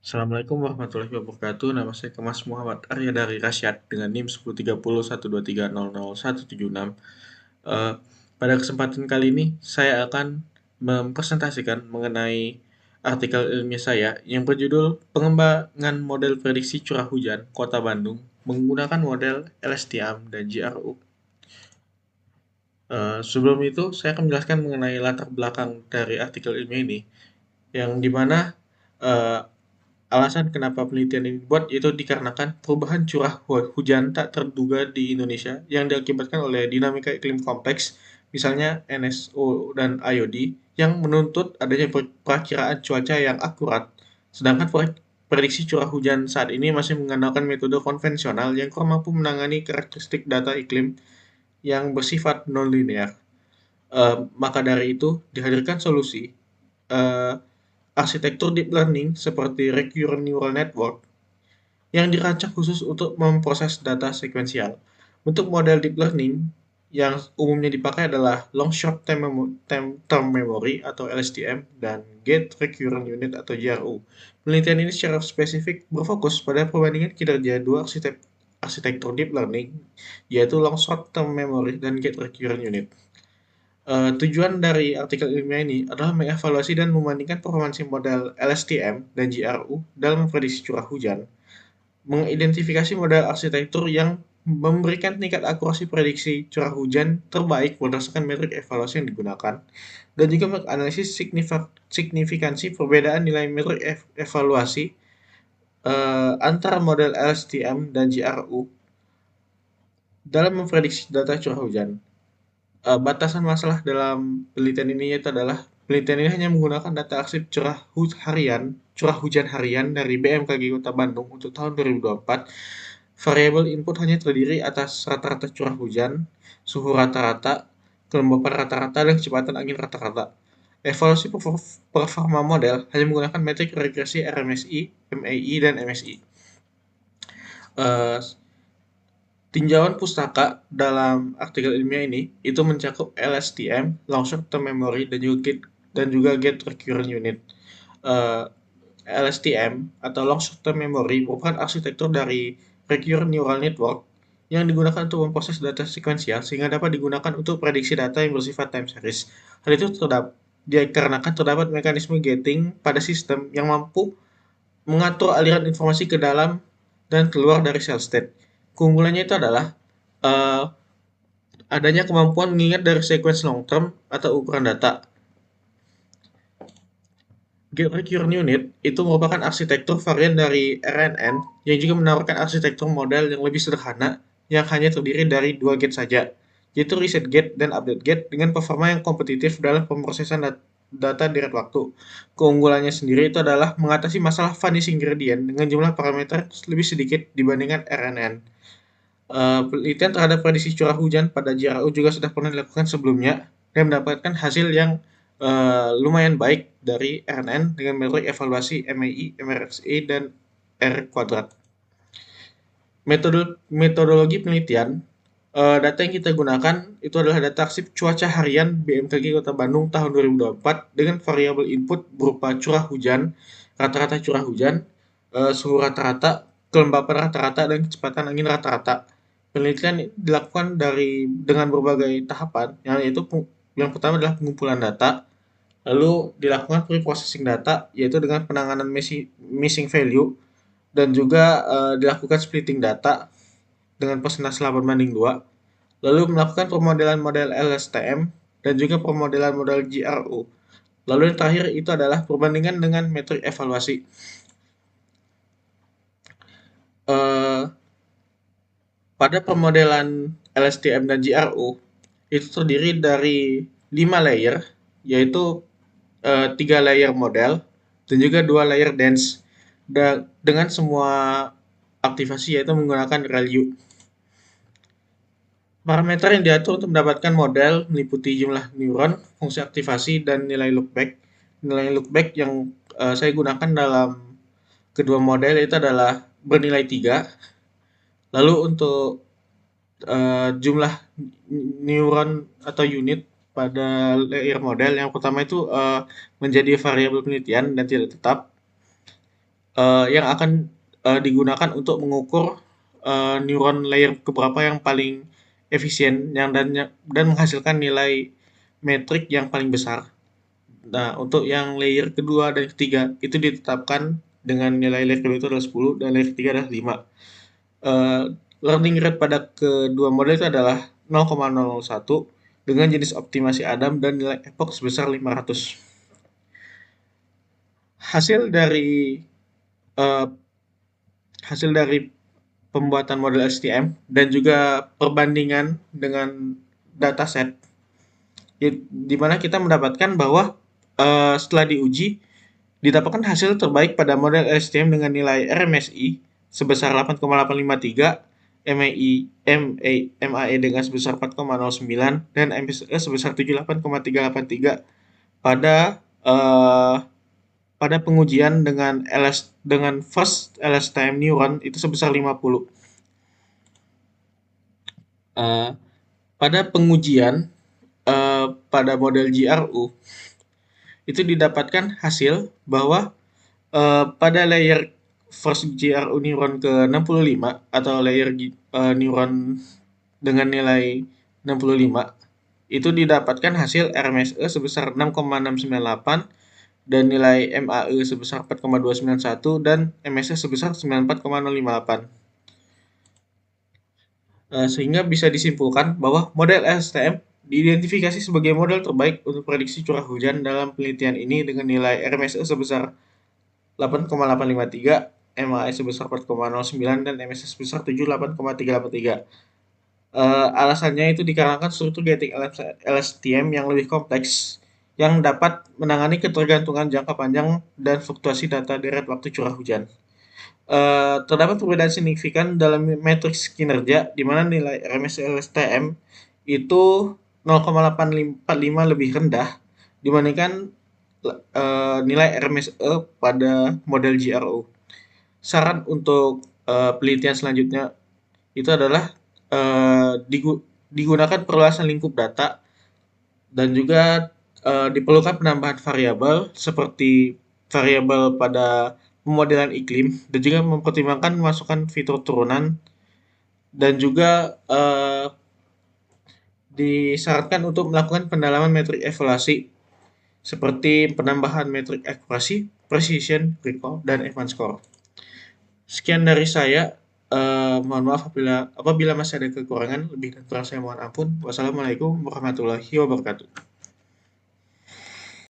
Assalamualaikum warahmatullahi wabarakatuh. Nama saya Kemas Muhammad Arya dari Rasyad dengan NIM 1030123176. Eh, Pada kesempatan kali ini saya akan mempresentasikan mengenai artikel ilmiah saya yang berjudul Pengembangan Model Prediksi Curah Hujan Kota Bandung menggunakan model LSTM dan GRU. Sebelum itu, saya akan menjelaskan mengenai latar belakang dari artikel ilmiah ini, yang dimana alasan kenapa penelitian ini dibuat itu dikarenakan perubahan curah hujan tak terduga di Indonesia yang diakibatkan oleh dinamika iklim kompleks, misalnya NSO dan IOD, yang menuntut adanya perakiraan cuaca yang akurat. Sedangkan prediksi curah hujan saat ini masih mengandalkan metode konvensional yang kurang mampu menangani karakteristik data iklim yang bersifat non-linear. Maka dari itu, dihadirkan solusi eh, arsitektur deep learning seperti recurrent neural network yang dirancang khusus untuk memproses data sekuensial. Untuk model deep learning yang umumnya dipakai adalah long short term memory atau LSTM dan gate recurrent unit atau GRU. Penelitian ini secara spesifik berfokus pada perbandingan kinerja dua arsitektur deep learning, yaitu long short term memory dan gate recurrent unit. Tujuan dari artikel ilmiah ini adalah mengevaluasi dan membandingkan performansi model LSTM dan GRU dalam memprediksi curah hujan, mengidentifikasi model arsitektur yang memberikan tingkat akurasi prediksi curah hujan terbaik berdasarkan metrik evaluasi yang digunakan, dan juga menganalisis signifikansi perbedaan nilai metrik evaluasi antara model LSTM dan GRU dalam memprediksi data curah hujan. Batasan masalah dalam penelitian ini yaitu adalah penelitian ini hanya menggunakan data arsip curah hujan harian dari BMKG Kota Bandung untuk tahun 2024. Variabel input hanya terdiri atas rata-rata curah hujan, suhu rata-rata, kelembapan rata-rata, dan kecepatan angin rata-rata. Evaluasi performa model hanya menggunakan metrik regresi RMSI, MAI, dan MSI. Tinjauan pustaka dalam artikel ilmiah ini itu mencakup LSTM, Long Short Term Memory, dan juga Gate Recurrent Unit. LSTM atau Long Short Term Memory merupakan arsitektur dari Recurrent Neural Network yang digunakan untuk memproses data sekuensial sehingga dapat digunakan untuk prediksi data yang bersifat time series. Hal itu dikarenakan terdapat mekanisme gating pada sistem yang mampu mengatur aliran informasi ke dalam dan keluar dari cell state. Keunggulannya itu adalah uh, adanya kemampuan mengingat dari sequence long term atau ukuran data. Gate Recurrent Unit itu merupakan arsitektur varian dari RNN yang juga menawarkan arsitektur model yang lebih sederhana yang hanya terdiri dari dua gate saja, yaitu reset gate dan update gate dengan performa yang kompetitif dalam pemrosesan data di rate waktu. Keunggulannya sendiri itu adalah mengatasi masalah vanishing gradient dengan jumlah parameter lebih sedikit dibandingkan RNN. Penelitian terhadap prediksi curah hujan pada JRU juga sudah pernah dilakukan sebelumnya dan mendapatkan hasil yang lumayan baik dari RNN dengan metode evaluasi MAI, MRSI, dan R kuadrat. Metodologi penelitian, data yang kita gunakan itu adalah data arsip cuaca harian BMKG Kota Bandung tahun 2024 dengan variabel input berupa curah hujan, rata-rata curah hujan, suhu rata-rata, kelembapan rata-rata, dan kecepatan angin rata-rata. Penelitian dilakukan dengan berbagai tahapan, yaitu yang pertama adalah pengumpulan data, lalu dilakukan pre-processing data, yaitu dengan penanganan missing value, dan juga dilakukan splitting data dengan persentase 8:2, lalu melakukan pemodelan model LSTM, dan juga pemodelan model GRU. Lalu yang terakhir itu adalah perbandingan dengan metrik evaluasi. Pada pemodelan LSTM dan GRU, itu terdiri dari 5 layer, yaitu 3 layer model dan juga 2 layer dense dengan semua aktivasi yaitu menggunakan ReLU. Parameter yang diatur untuk mendapatkan model meliputi jumlah neuron, fungsi aktivasi, dan nilai lookback. Nilai lookback yang saya gunakan dalam kedua model itu adalah bernilai 3. Lalu untuk jumlah neuron atau unit pada layer model yang pertama itu menjadi variabel penelitian dan tidak tetap. yang akan digunakan untuk mengukur neuron layer keberapa yang paling efisien dan menghasilkan nilai metrik yang paling besar. Nah, untuk yang layer kedua dan ketiga itu ditetapkan dengan nilai layer kedua itu adalah 10 dan layer ketiga adalah 5. Eh, Learning rate pada kedua model itu adalah 0,01 dengan jenis optimasi Adam dan nilai epoch sebesar 500. Hasil dari eh, hasil dari pembuatan model STM dan juga perbandingan dengan dataset di mana kita mendapatkan bahwa setelah diuji didapatkan hasil terbaik pada model STM dengan nilai RMSI sebesar 8,853, MAE dengan sebesar 4,09 dan MSE sebesar 78,383 pada eh, pada pengujian dengan first LSTM neuron itu sebesar 50. Eh, Pada pengujian pada model GRU itu didapatkan hasil bahwa pada layer first GRU neuron ke-65 atau layer neuron dengan nilai 65 itu didapatkan hasil RMSE sebesar 6,698 dan nilai MAE sebesar 4,291 dan MSE sebesar 94,058. Sehingga bisa disimpulkan bahwa model STM diidentifikasi sebagai model terbaik untuk prediksi curah hujan dalam penelitian ini dengan nilai RMSE sebesar 8,853, MAE sebesar 4,09 dan MSE sebesar 78,383. Alasannya itu dikarenakan struktur gating LSTM yang lebih kompleks yang dapat menangani ketergantungan jangka panjang dan fluktuasi data deret waktu curah hujan. Terdapat perbedaan signifikan dalam matriks kinerja di mana nilai RMS LSTM itu 0,845 lebih rendah dibandingkan nilai RMSE pada model GRO. Saran untuk penelitian selanjutnya itu adalah digunakan perluasan lingkup data dan juga diperlukan penambahan variabel seperti variabel pada pemodelan iklim dan juga mempertimbangkan masukan fitur turunan dan juga disarankan untuk melakukan pendalaman metrik evaluasi seperti penambahan metrik akurasi, precision, recall, dan advanced score. Sekian dari saya. Mohon maaf apabila masih ada kekurangan. Lebih dan kurang saya mohon ampun. Wassalamualaikum warahmatullahi wabarakatuh.